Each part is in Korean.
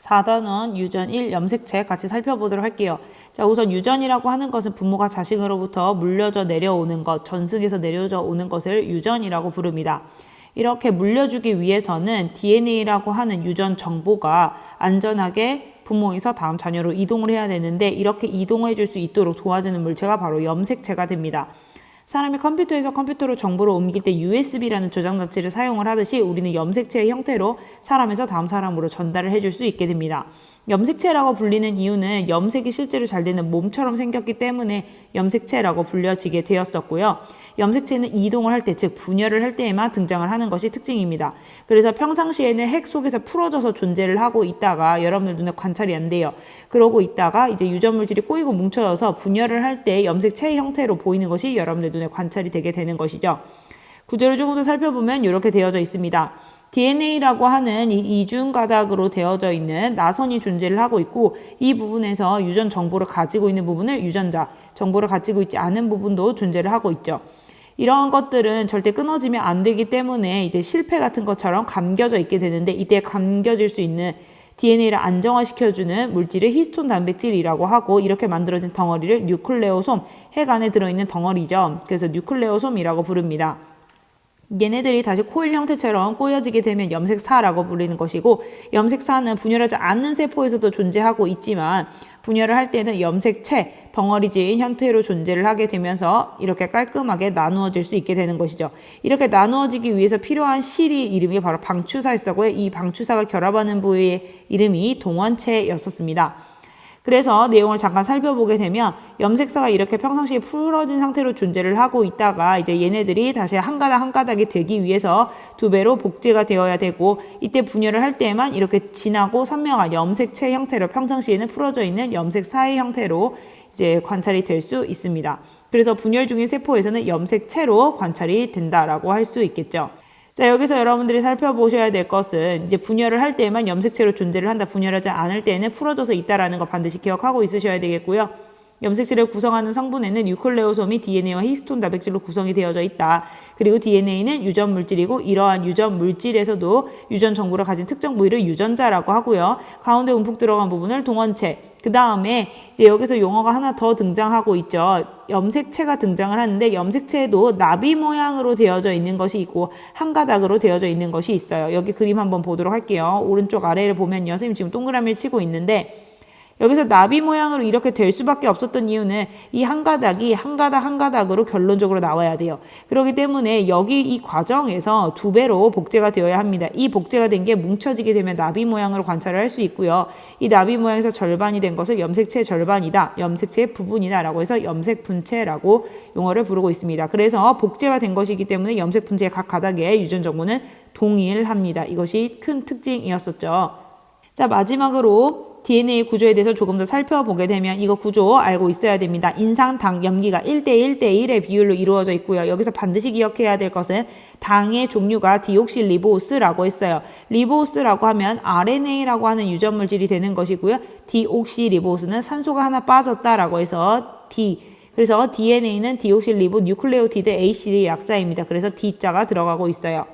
4단원 유전 1 염색체 같이 살펴보도록 할게요. 자, 우선 유전이라고 하는 것은 부모가 자식으로부터 물려져 내려오는 것, 전승에서 내려져 오는 것을 유전이라고 부릅니다. 이렇게 물려주기 위해서는 DNA라고 하는 유전 정보가 안전하게 부모에서 다음 자녀로 이동을 해야 되는데, 이렇게 이동해 줄 수 있도록 도와주는 물체가 바로 염색체가 됩니다. 사람이 컴퓨터에서 컴퓨터로 정보를 옮길 때 USB라는 저장 장치를 사용을 하듯이 우리는 염색체의 형태로 사람에서 다음 사람으로 전달을 해줄 수 있게 됩니다. 염색체라고 불리는 이유는 염색이 실제로 잘 되는 몸처럼 생겼기 때문에 염색체라고 불려지게 되었었고요. 염색체는 이동을 할 때, 즉 분열을 할 때에만 등장을 하는 것이 특징입니다. 그래서 평상시에는 핵 속에서 풀어져서 존재를 하고 있다가 여러분들 눈에 관찰이 안 돼요. 그러고 있다가 이제 유전물질이 꼬이고 뭉쳐져서 분열을 할 때 염색체의 형태로 보이는 것이 여러분들 눈에 관찰이 되게 되는 것이죠. 구조를 조금 더 살펴보면 이렇게 되어져 있습니다. DNA라고 하는 이 이중 가닥으로 되어져 있는 나선이 존재를 하고 있고, 이 부분에서 유전 정보를 가지고 있는 부분을 유전자, 정보를 가지고 있지 않은 부분도 존재를 하고 있죠. 이러한 것들은 절대 끊어지면 안 되기 때문에 이제 실패 같은 것처럼 감겨져 있게 되는데, 이때 감겨질 수 있는 DNA를 안정화시켜주는 물질을 히스톤 단백질이라고 하고, 이렇게 만들어진 덩어리를 뉴클레오솜, 핵 안에 들어있는 덩어리죠. 그래서 뉴클레오솜이라고 부릅니다. 얘네들이 다시 코일 형태처럼 꼬여지게 되면 염색사라고 부르는 것이고, 염색사는 분열하지 않는 세포에서도 존재하고 있지만 분열을 할 때는 염색체, 덩어리진 형태로 존재를 하게 되면서 이렇게 깔끔하게 나누어질 수 있게 되는 것이죠. 이렇게 나누어지기 위해서 필요한 실이 이름이 바로 방추사였었고요. 이 방추사가 결합하는 부위의 이름이 동원체였었습니다. 그래서 내용을 잠깐 살펴보게 되면 염색사가 이렇게 평상시에 풀어진 상태로 존재를 하고 있다가 이제 얘네들이 다시 한 가닥 한 가닥이 되기 위해서 두 배로 복제가 되어야 되고, 이때 분열을 할 때에만 이렇게 진하고 선명한 염색체 형태로 평상시에는 풀어져 있는 염색사의 형태로 이제 관찰이 될 수 있습니다. 그래서 분열 중인 세포에서는 염색체로 관찰이 된다라고 할 수 있겠죠. 자, 여기서 여러분들이 살펴보셔야 될 것은 이제 분열을 할 때만 염색체로 존재를 한다, 분열하지 않을 때는 풀어져서 있다라는 거 반드시 기억하고 있으셔야 되겠고요. 염색체를 구성하는 성분에는 뉴클레오솜이 DNA와 히스톤 단백질로 구성이 되어져 있다. 그리고 DNA는 유전 물질이고, 이러한 유전 물질에서도 유전 정보를 가진 특정 부위를 유전자라고 하고요. 가운데 움푹 들어간 부분을 동원체, 그 다음에 이제 여기서 용어가 하나 더 등장하고 있죠. 염색체가 등장을 하는데, 염색체에도 나비 모양으로 되어져 있는 것이 있고 한 가닥으로 되어져 있는 것이 있어요. 여기 그림 한번 보도록 할게요. 오른쪽 아래를 보면요, 선생님 지금 동그라미를 치고 있는데, 여기서 나비 모양으로 이렇게 될 수밖에 없었던 이유는 이 한 가닥이 한 가닥 한 가닥으로 결론적으로 나와야 돼요. 그렇기 때문에 여기 이 과정에서 두 배로 복제가 되어야 합니다. 이 복제가 된 게 뭉쳐지게 되면 나비 모양으로 관찰을 할 수 있고요. 이 나비 모양에서 절반이 된 것을 염색체의 절반이다, 염색체의 부분이다 라고 해서 염색분체라고 용어를 부르고 있습니다. 그래서 복제가 된 것이기 때문에 염색분체의 각 가닥의 유전 정보는 동일합니다. 이것이 큰 특징이었었죠. 자, 마지막으로 DNA 구조에 대해서 조금 더 살펴보게 되면 이거 구조 알고 있어야 됩니다. 인상, 당, 염기가 1대1대1의 비율로 이루어져 있고요. 여기서 반드시 기억해야 될 것은 당의 종류가 디옥시리보스라고 했어요. 리보스라고 하면 RNA라고 하는 유전물질이 되는 것이고요. 디옥시리보스는 산소가 하나 빠졌다라고 해서 D. 그래서 DNA는 디옥시리보 뉴클레오티드 ACD의 약자입니다. 그래서 D자가 들어가고 있어요.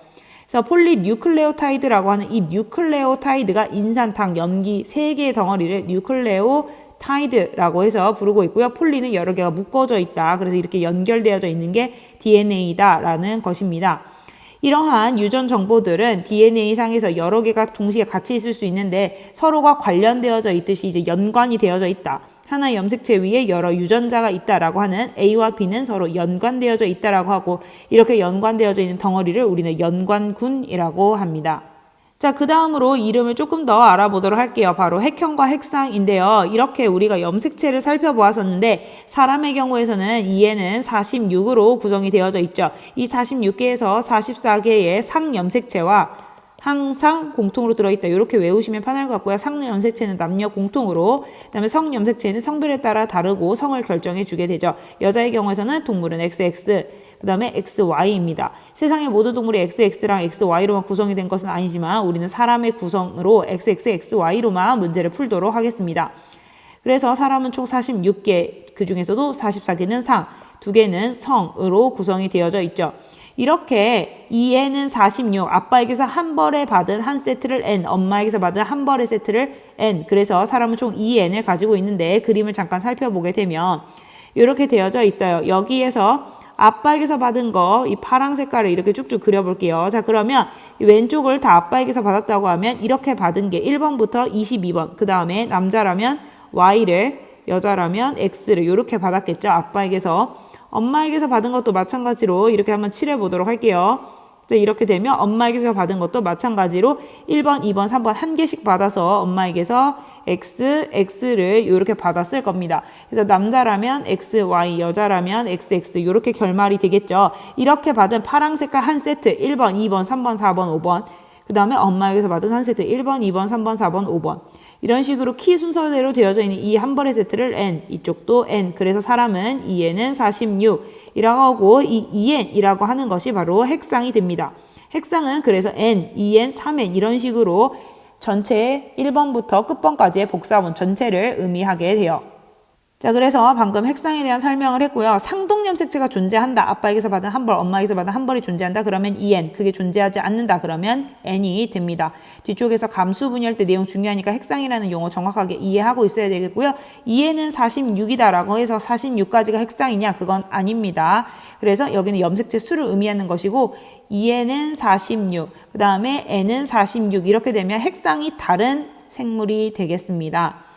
그래서 폴리뉴클레오타이드라고 하는 이 뉴클레오타이드가 인산, 당, 염기 세 개의 덩어리를 뉴클레오타이드라고 해서 부르고 있고요. 폴리는 여러 개가 묶어져 있다. 그래서 이렇게 연결되어져 있는 게 DNA다라는 것입니다. 이러한 유전 정보들은 DNA 상에서 여러 개가 동시에 같이 있을 수 있는데 서로가 관련되어져 있듯이 이제 연관이 되어져 있다. 하나의 염색체 위에 여러 유전자가 있다라고 하는 A와 B는 서로 연관되어져 있다라고 하고, 이렇게 연관되어져 있는 덩어리를 우리는 연관군이라고 합니다. 자, 그 다음으로 이름을 조금 더 알아보도록 할게요. 바로 핵형과 핵상인데요. 이렇게 우리가 염색체를 살펴보았었는데, 사람의 경우에서는 이에는 46으로 구성이 되어져 있죠. 이 46개에서 44개의 상염색체와 항상 공통으로 들어있다. 이렇게 외우시면 편할 것 같고요. 상염색체는 남녀 공통으로, 그 다음에 성염색체는 성별에 따라 다르고 성을 결정해 주게 되죠. 여자의 경우에서는 동물은 XX, 그 다음에 XY입니다. 세상의 모든 동물이 XX랑 XY로만 구성이 된 것은 아니지만 우리는 사람의 구성으로 XX, XY로만 문제를 풀도록 하겠습니다. 그래서 사람은 총 46개, 그 중에서도 44개는 상, 2개는 성으로 구성이 되어져 있죠. 이렇게 2n은 46, 아빠에게서 한 벌에 받은 한 세트를 n, 엄마에게서 받은 한 벌의 세트를 n. 그래서 사람은 총 2n을 가지고 있는데 그림을 잠깐 살펴보게 되면 이렇게 되어져 있어요. 여기에서 아빠에게서 받은 거 이 파랑 색깔을 이렇게 쭉쭉 그려볼게요. 자, 그러면 왼쪽을 다 아빠에게서 받았다고 하면 이렇게 받은 게 1번부터 22번, 그 다음에 남자라면 Y를, 여자라면 X를 이렇게 받았겠죠. 아빠에게서. 엄마에게서 받은 것도 마찬가지로 이렇게 한번 칠해보도록 할게요. 자, 이렇게 되면 엄마에게서 받은 것도 마찬가지로 1번, 2번, 3번 한 개씩 받아서 엄마에게서 X, X를 이렇게 받았을 겁니다. 그래서 남자라면 X, Y, 여자라면 X, X 이렇게 결말이 되겠죠. 이렇게 받은 파랑 색깔 한 세트 1번, 2번, 3번, 4번, 5번 그 다음에 엄마에게서 받은 한 세트 1번, 2번, 3번, 4번, 5번 이런 식으로 키 순서대로 되어져 있는 이 한 벌의 세트를 n, 이쪽도 n. 그래서 사람은 2n은 46이라고 하고 이 2n이라고 하는 것이 바로 핵상이 됩니다. 핵상은 그래서 n, 2n, 3n 이런 식으로 전체 1번부터 끝번까지의 복사본 전체를 의미하게 돼요. 자, 그래서 방금 핵상에 대한 설명을 했고요. 상동염색체가 존재한다. 아빠에게서 받은 한 벌, 엄마에게서 받은 한 벌이 존재한다. 그러면 2n, 그게 존재하지 않는다. 그러면 n이 됩니다. 뒤쪽에서 감수 분열할 때 내용 중요하니까 핵상이라는 용어 정확하게 이해하고 있어야 되겠고요. 2n은 46이다라고 해서 46까지가 핵상이냐? 그건 아닙니다. 그래서 여기는 염색체 수를 의미하는 것이고 2n은 46, 그 다음에 n은 46 이렇게 되면 핵상이 다른 생물이 되겠습니다.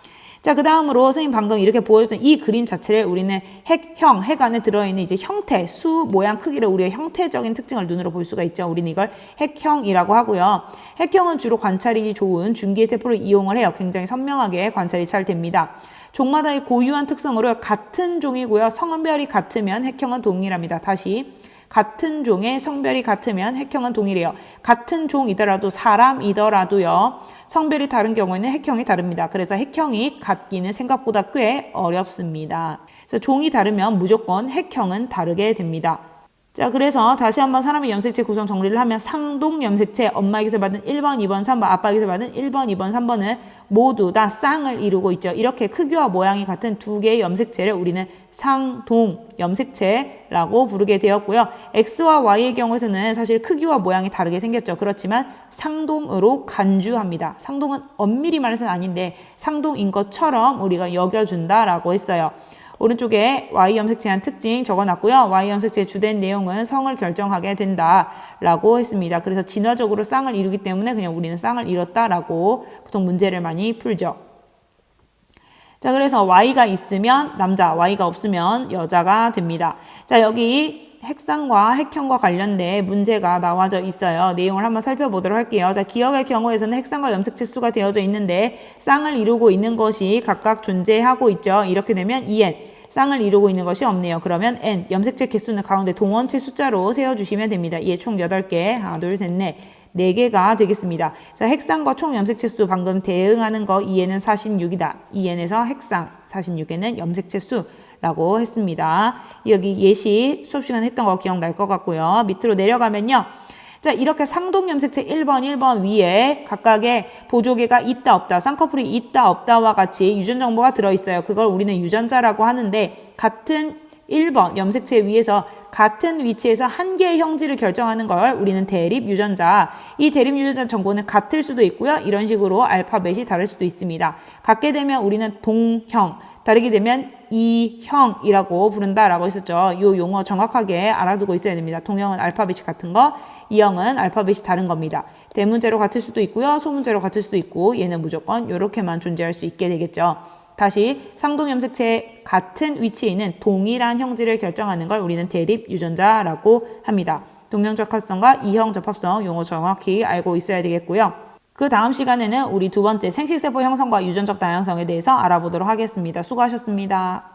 자, 그 다음으로 선생님 방금 이렇게 보여줬던 이 그림 자체를 우리는 핵형, 핵 안에 들어있는 이제 형태, 수, 모양, 크기를 우리의 형태적인 특징을 눈으로 볼 수가 있죠. 우리는 이걸 핵형이라고 하고요. 핵형은 주로 관찰이 좋은 준기세포를 이용을 해요. 굉장히 선명하게 관찰이 잘 됩니다. 종마다의 고유한 특성으로 같은 종이고요. 성별이 같으면 핵형은 동일합니다. 다시. 같은 종의 성별이 같으면 핵형은 동일해요. 같은 종이더라도 사람이더라도요. 성별이 다른 경우에는 핵형이 다릅니다. 그래서 핵형이 같기는 생각보다 꽤 어렵습니다. 그래서 종이 다르면 무조건 핵형은 다르게 됩니다. 자, 그래서 다시 한번 사람의 염색체 구성 정리를 하면 상동 염색체, 엄마에게서 받은 1번, 2번, 3번, 아빠에게서 받은 1번, 2번, 3번은 모두 다 쌍을 이루고 있죠. 이렇게 크기와 모양이 같은 두 개의 염색체를 우리는 상동 염색체라고 부르게 되었고요. X와 Y의 경우에서는 사실 크기와 모양이 다르게 생겼죠. 그렇지만 상동으로 간주합니다. 상동은 엄밀히 말해서는 아닌데 상동인 것처럼 우리가 여겨준다라고 했어요. 오른쪽에 Y 염색체에 한 특징 적어놨고요. Y 염색체의 주된 내용은 성을 결정하게 된다라고 했습니다. 그래서 진화적으로 쌍을 이루기 때문에 그냥 우리는 쌍을 이뤘다라고 보통 문제를 많이 풀죠. 자, 그래서 Y가 있으면 남자, Y가 없으면 여자가 됩니다. 자, 여기 핵상과 핵형과 관련된 문제가 나와져 있어요. 내용을 한번 살펴보도록 할게요. 자, 기억의 경우에서는 핵상과 염색체 수가 되어져 있는데 쌍을 이루고 있는 것이 각각 존재하고 있죠. 이렇게 되면 2n, 쌍을 이루고 있는 것이 없네요. 그러면 n, 염색체 개수는 가운데 동원체 숫자로 세워주시면 됩니다. 이에 총 8개, 하나, 둘, 셋, 넷, 4개가 되겠습니다. 자, 핵상과 총 염색체 수 방금 대응하는 거 2n은 46이다. 2n에서 핵상, 46에는 염색체 수 라고 했습니다. 여기 예시 수업 시간에 했던 거 기억날 것 같고요. 밑으로 내려가면요. 자, 이렇게 상동 염색체 1번, 1번 위에 각각의 보조개가 있다, 없다, 쌍꺼풀이 있다, 없다와 같이 유전 정보가 들어있어요. 그걸 우리는 유전자라고 하는데 같은 1번 염색체 위에서 같은 위치에서 한 개의 형질을 결정하는 걸 우리는 대립 유전자. 이 대립 유전자 정보는 같을 수도 있고요. 이런 식으로 알파벳이 다를 수도 있습니다. 같게 되면 우리는 동형, 다르게 되면 이형이라고 부른다라고 했었죠. 이 용어 정확하게 알아두고 있어야 됩니다. 동형은 알파벳이 같은 거, 이형은 알파벳이 다른 겁니다. 대문자로 같을 수도 있고요. 소문자로 같을 수도 있고 얘는 무조건 이렇게만 존재할 수 있게 되겠죠. 다시 상동 염색체의 같은 위치에 있는 동일한 형질을 결정하는 걸 우리는 대립 유전자라고 합니다. 동형 적합성과 이형 접합성 용어 정확히 알고 있어야 되겠고요. 그 다음 시간에는 우리 두 번째 생식세포 형성과 유전적 다양성에 대해서 알아보도록 하겠습니다. 수고하셨습니다.